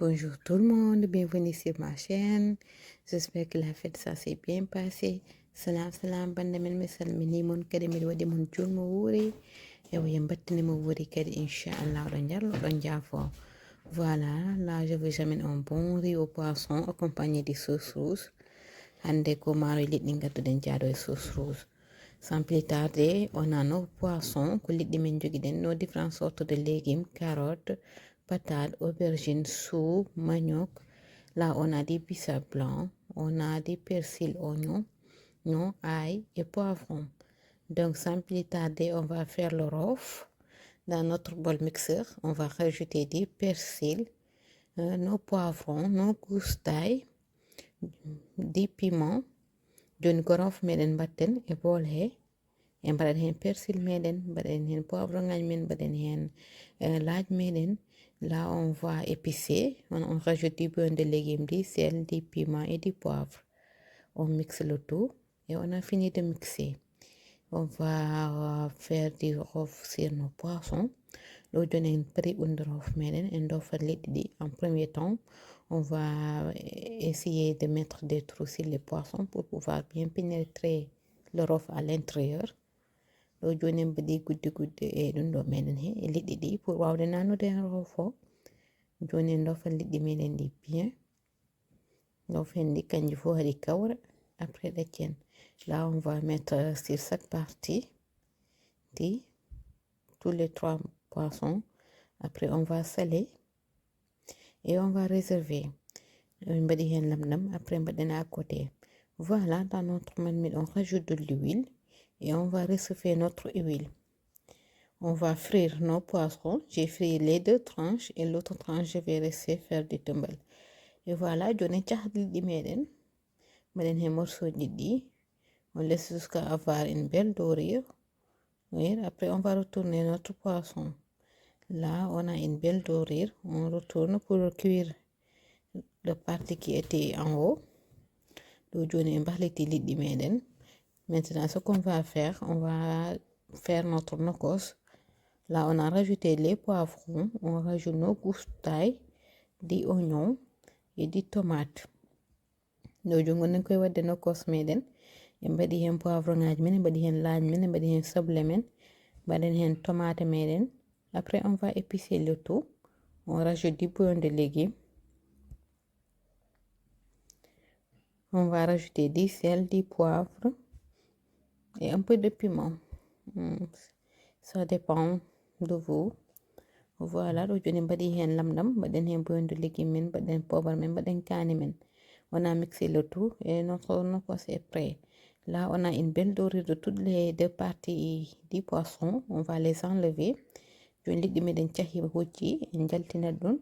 Bonjour tout le monde, bienvenue sur ma chaîne. J'espère que la fête ça s'est bien passé. Salam salam bande men mi salmini mon kadi mi waɗi mon julmo wuuri e yo mbattinimo wuuri kadi inchallah ɗo jallo ɗo jaafo. Voilà, là je vous amène un bon riz au poisson accompagné de sauce rouge. Hande ko maaro liɗɗi gadduɗen jaaɗo e sauce rouge. Sans plus tarder, on a nos poissons ko liɗɗi men jogiɗen, nos différentes sortes de légumes, carottes, patates, aubergines, choux, manioc. Là, on a des bissap blancs, on a des persil, oignons, non, ail et poivrons. Donc, sans plus tarder, on va faire le rof. Dans notre bol mixeur, on va rajouter des persils, nos poivrons, nos gousses d'ail, des piments, joni ko rof meɗen batten e bol he e mbaɗen hen persil meɗen, mbaɗen hen poivron ŋaji men, mbaɗen hen laaj meɗen. Là on va épicer, on rajoute du beurre de légumes, du sel, du piment et du poivre. On mixe le tout et on a fini de mixer. On va faire du rof sur nos poissons. Ɗo joni en pari ɓunde rof meɗen en dofa liɗɗi ɗi. En premier temps, on va essayer de mettre des trous sur les poissons pour pouvoir bien pénétrer le rof à l'intérieur. Ɗo joni en mbaɗi gudde gudde e ɗum ɗo meɗen he e liɗɗi ɗi pour wawde nanude hen rof o. Joni en dofa liɗɗi meɗen ɗi bien. Dofen ɗi kanji fo haɗi kawra après ɗaccen. Là on va mettre sur chaque partie tous les 3 poissons. Après on va saler et on va réserver. Mbaɗi hen lamɗam après mbaɗen à côté. Voilà, dans notre marmite on rajoute de l'huile et on va réchauffer notre huile. On va frire nos poissons. J'ai frit les 2 tranches et l'autre tranche je vais laisser faire du tumbal. Et voilà, joni cahat liɗɗi meɗen mbaɗen hen morceau ɗiɗɗi. On laisse jusqu'à avoir une belle dorure. Oui, après on va retourner notre poisson. Là on a une belle dorure. On retourne pour cuire la partie qui était en haut. Ɗo joni en mbahliti liɗɗi meɗen. Maintenant ce qu'on va faire, on va faire notre nokos. Là on a rajouté les poivrons, on rajoute nos gousses d'ail, des oignons et des tomates. Ɗo joni gonen koye wadde nokos meɗen en mbaɗi hen poivron ŋaji men, en mbaɗi hen laaj men, en mbaɗi hen soble men, mbaɗen hen tomate meɗen. Après on va épicer le tout. On rajoute du beurre de légumes. On va rajouter du sel, du poivre et un peu de piment. Ça dépend de vous. Voilà, ɗo joni mbaɗi hen lamɗam, mbaɗen hen beurre de légumes men, mbaɗen poivre men, mbaɗen kani men. On a mixé le tout et notre nokos est prêt. Là, on a une belle dorure de toutes les 2 parties du poisson. On va les enlever. Joni liɗɗi meɗen cahi hocci en jaltina ɗum.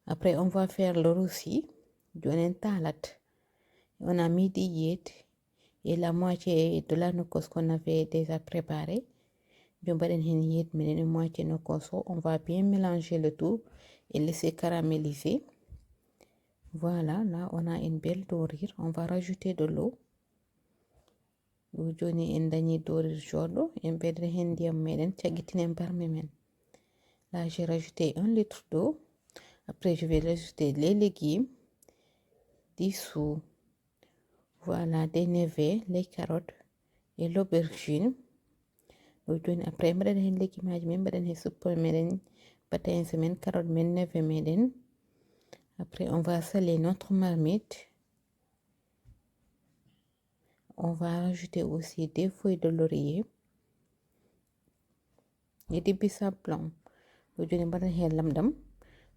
Après on va faire le roussi. Joni en talat. On a mis des yeux et la moitié de la nokos qu'on avait déjà préparé. On va une moitié nokos. On va bien mélanger le tout et laisser caraméliser. Voilà, là on a une belle dorure. On va rajouter de l'eau. Joni en dañi dorure joɗɗo en ɓedre hen ndiyam meɗen caggitinen barme men. Là j'ai rajouté 1 litre d'eau. Après je vais rajouter les légumes, des choux, voilà, des navets, les carottes et l'aubergine. Joni après mbaɗen hen légumes aji men, mbaɗen hen suppome meɗen, batañse men, carotte men, navet meɗen. Après on va saler notre marmite. On va rajouter aussi des feuilles de laurier et des bissap blancs. Joni mbaɗen hen lamɗam,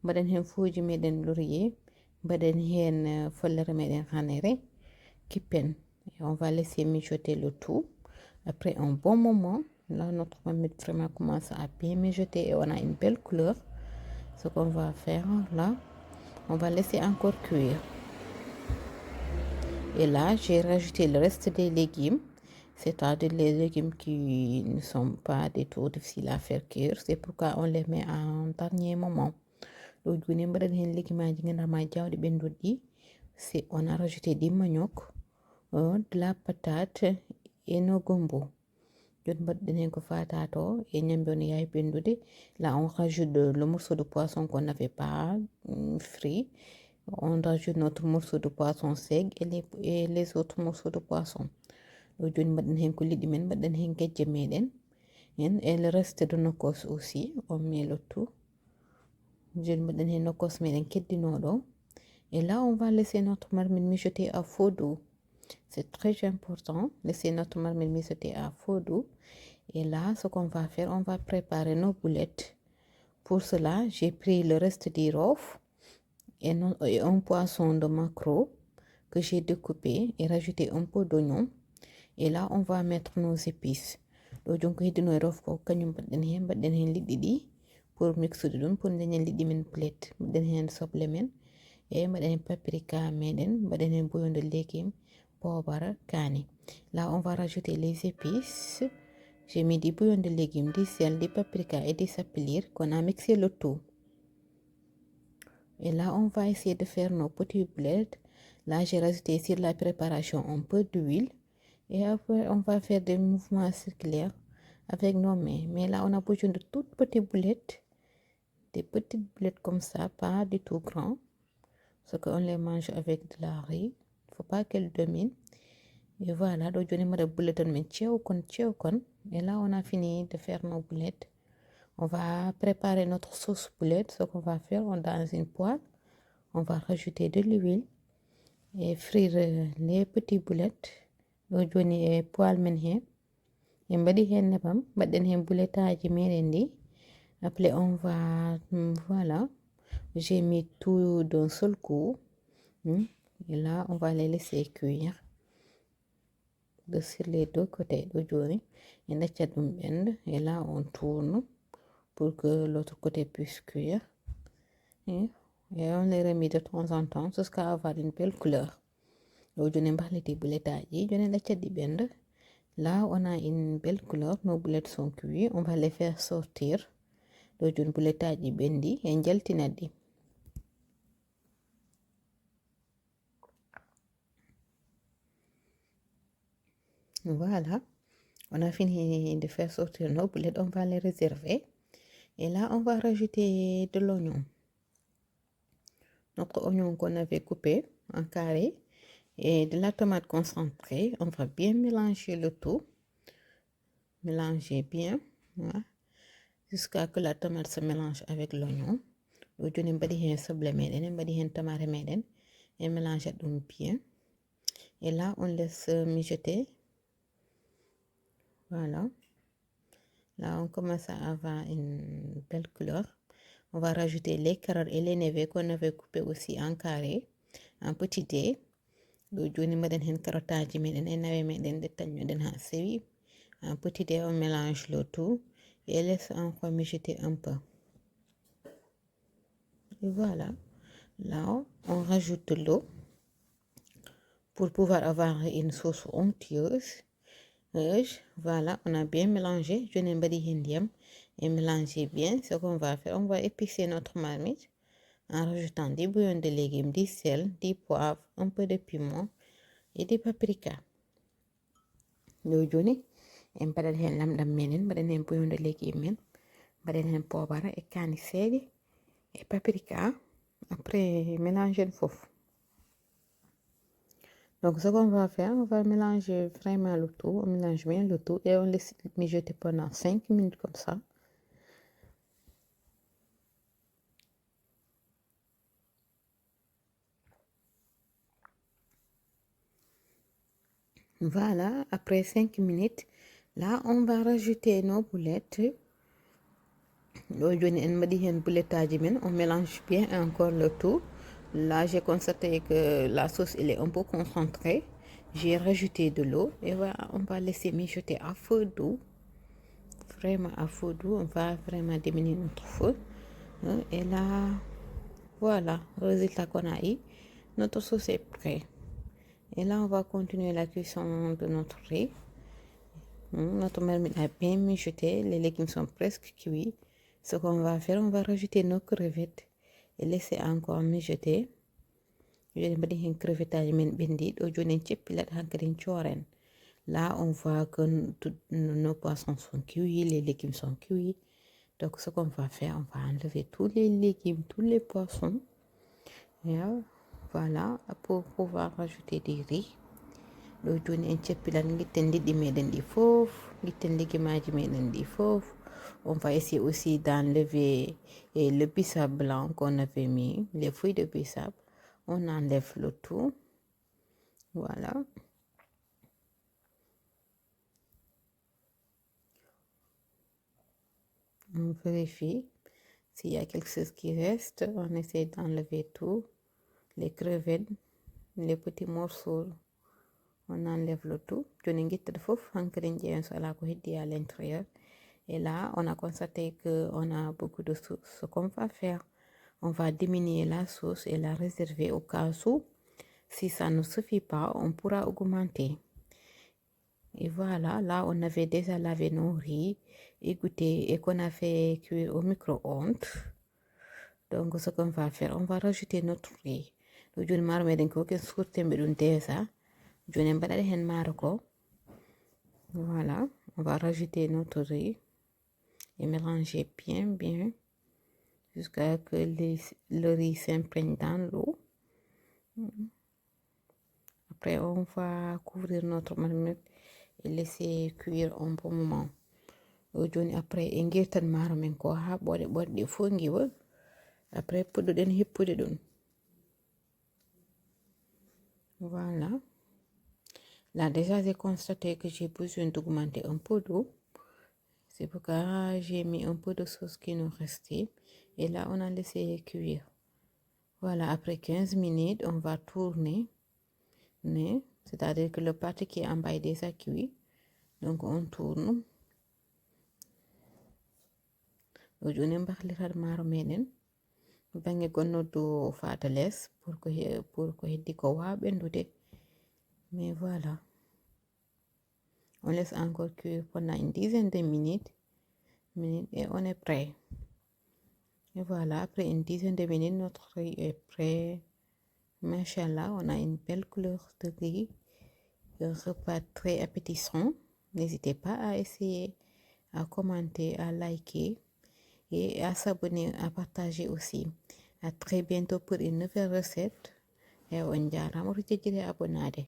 mbaɗen hen fooji meɗen laurier, mbaɗen hen follere meɗen hanere, kippen. Et on va laisser mijoter le tout. Après un bon moment, là notre marmite vraiment commence à bien mijoter et on a une belle couleur. Ce qu'on va faire là, on va laisser encore cuire. Et là, j'ai rajouté le reste des légumes, c'est-à-dire les légumes qui ne sont pas du tout difficiles à faire cuire. C'est pourquoi on les met en dernier moment. Donc, on a rajouté du manioc, de la patate et nos gombo. joni mbaɗɗen hen ko fatato e ñambe on yawi ɓendude. Là on rajoute le morceau de poisson qu'on n'avait pas frit. On rajoute notre morceau de poisson sec et les autres morceaux de poisson. ɗo joni mbaɗɗen hen ko liɗɗi men, mbaɗɗen hen gueƴe meɗen et le reste de nokkos aussi on met le tout. joni mbaɗɗen hen nokkos meɗen keddinoɗo. Et là on va laisser notre marmite mijoter à feu doux. C'est très important, laisser notre marmite mijoter à feu doux. Et là, ce qu'on va faire, on va préparer nos boulettes. Pour cela, j'ai pris le reste du rof et un poisson de maquereau que j'ai découpé et rajouté un peu d'oignon. Et là, on va mettre nos épices. Donc, on rof ko kanyum baden hen liddi di pour mixer dum pour dañal liddi men plate. Baden hen soble men et baden hen paprika meden, baden hen bouillon de légumes, poivre, kani. Là, on va rajouter les épices. J'ai mis du bouillon de légumes, du sel, du paprika et du sapelire qu'on a mixé le tout. Et là, on va essayer de faire nos petits boulettes. Là, j'ai rajouté sur la préparation un peu d'huile. Et après, on va faire des mouvements circulaires avec nos mains. Mais là, on a besoin de toutes petites boulettes. Des petites boulettes comme ça, pas du tout grand. Parce qu'on les mange avec de la riz. Il ne faut pas qu'elles dominent. Et voilà, donc je vais boulettes kon. Et là, on a fini de faire nos boulettes. On va préparer notre sauce boulette. Ce qu'on va faire, dans une poêle, on va rajouter de l'huile et frire les petites boulettes. Donc je vais poêle men hen. Et mbadi hen nebam, baden hen boulettaji meden di. Après, on va, voilà, j'ai mis tout d'un seul coup. Et là, on va les laisser cuire sur les deux côtés de joni. Et là, on tourne pour que l'autre côté puisse cuire. Et on les remet de temps en temps jusqu'à avoir une belle couleur. Là, on a une belle couleur. Nos boulettes sont cuites. On va les faire sortir. Voilà, on a fini de faire sortir nos boulettes. On va les réserver. Et là, on va rajouter de l'oignon. Notre oignon qu'on avait coupé en carré et de la tomate concentrée. On va bien mélanger le tout. Mélanger bien. Voilà. Jusqu'à que la tomate se mélange avec l'oignon. Et mélanger bien. Et là, on laisse mijoter. Voilà. Là, on commence à avoir une belle couleur. On va rajouter les carottes et les navets qu'on avait coupés aussi en carré, en petits dés. Donc, je vais mettre les carottes et les navets en petits dés. On mélange le tout et laisse encore mijoter un peu. Et voilà. Là, on rajoute de l'eau pour pouvoir avoir une sauce onctueuse. Voilà, on a bien mélangé. Je n'ai pas dit et mélanger bien. Ce qu'on va faire, on va épicer notre marmite en rajoutant des bouillons de légumes, du sel, du poivre, un peu de piment et du paprika. Le joni, on va faire lamdam menen, un bouillon de légumes, un poivre et cani sedi et paprika. Après, mélanger le fouf. Donc, ce qu'on va faire, on va mélanger vraiment le tout. On mélange bien le tout et on laisse mijoter pendant 5 minutes comme ça. Voilà, après 5 minutes, là, on va rajouter nos boulettes. On mélange bien encore le tout. Là, j'ai constaté que la sauce elle est un peu concentrée. J'ai rajouté de l'eau et voilà, on va laisser mijoter à feu doux. Vraiment à feu doux. On va vraiment diminuer notre feu. Et là, voilà, le résultat qu'on a eu. Notre sauce est prête. Et là, on va continuer la cuisson de notre riz. Notre marmite a bien mijoté. Les légumes sont presque cuits. Ce qu'on va faire, on va rajouter nos crevettes et laisser encore mijoter. Je vais mettre une crevette à men bendi. Je vais mettre pilat hankarin choren. Là, on voit que nos poissons sont cuits, les légumes sont cuits. Donc, ce qu'on va faire, on va enlever tous les légumes, tous les poissons. Et voilà, pour pouvoir rajouter des riz. Ɗo joni en ceppilan guitten liɗɗi meɗen ɗi fof, guitten ligimaji meɗen ɗi fof. On va essayer aussi d'enlever le bissap blanc qu'on avait mis, les feuilles de bissap. On enlève le tout. Voilà. On vérifie s'il y a quelque chose qui reste. On essaie d'enlever tout. Les crevettes, les petits morceaux. On enlève le tout. Joni guitta fof hankkadi jeeyen so ala ko heddi à l'intérieur. Et là, on a constaté qu'on a beaucoup de sauce. Ce qu'on va faire, on va diminuer la sauce et la réserver au cas où. Si ça ne suffit pas, on pourra augmenter. Et voilà, là, on avait déjà lavé nos riz, égoutter et qu'on a fait cuire au micro-ondes. Donc, ce qu'on va faire, on va rajouter notre riz. Le jour maro meden ko ken sourte mbedun déjà. Joni mbadade hen maro ko. Voilà, on va rajouter notre riz et mélanger bien jusqu'à que le riz s'imprègne dans l'eau. Après, on va couvrir notre marmite et laisser cuire un bon moment. Joni après en guirtan maro men ko ha ɓoɗe fo ngiwa. Après puɗɗoɗen hippude ɗum. Voilà. Là déjà j'ai constaté que j'ai besoin d'augmenter un peu d'eau. C'est pourquoi j'ai mis un peu de sauce qui nous restait. Et là on a laissé cuire. Voilà, après 15 minutes, on va tourner. C'est-à-dire que le parti qui est en bas est déjà cuit. Donc on tourne. Aujourd'hui, on va faire maro meden. Bangi gonnodo fata les pour que heddi ko wa bendude. Mais voilà. On laisse encore cuire pendant une dizaine de minutes et on est prêt. Et voilà, après une dizaine de minutes, notre riz est prêt. Machallah, on a une belle couleur de riz. Un repas très appétissant. N'hésitez pas à essayer, à commenter, à liker et à s'abonner, à partager aussi. À très bientôt pour une nouvelle recette. Et on dirait à abonner.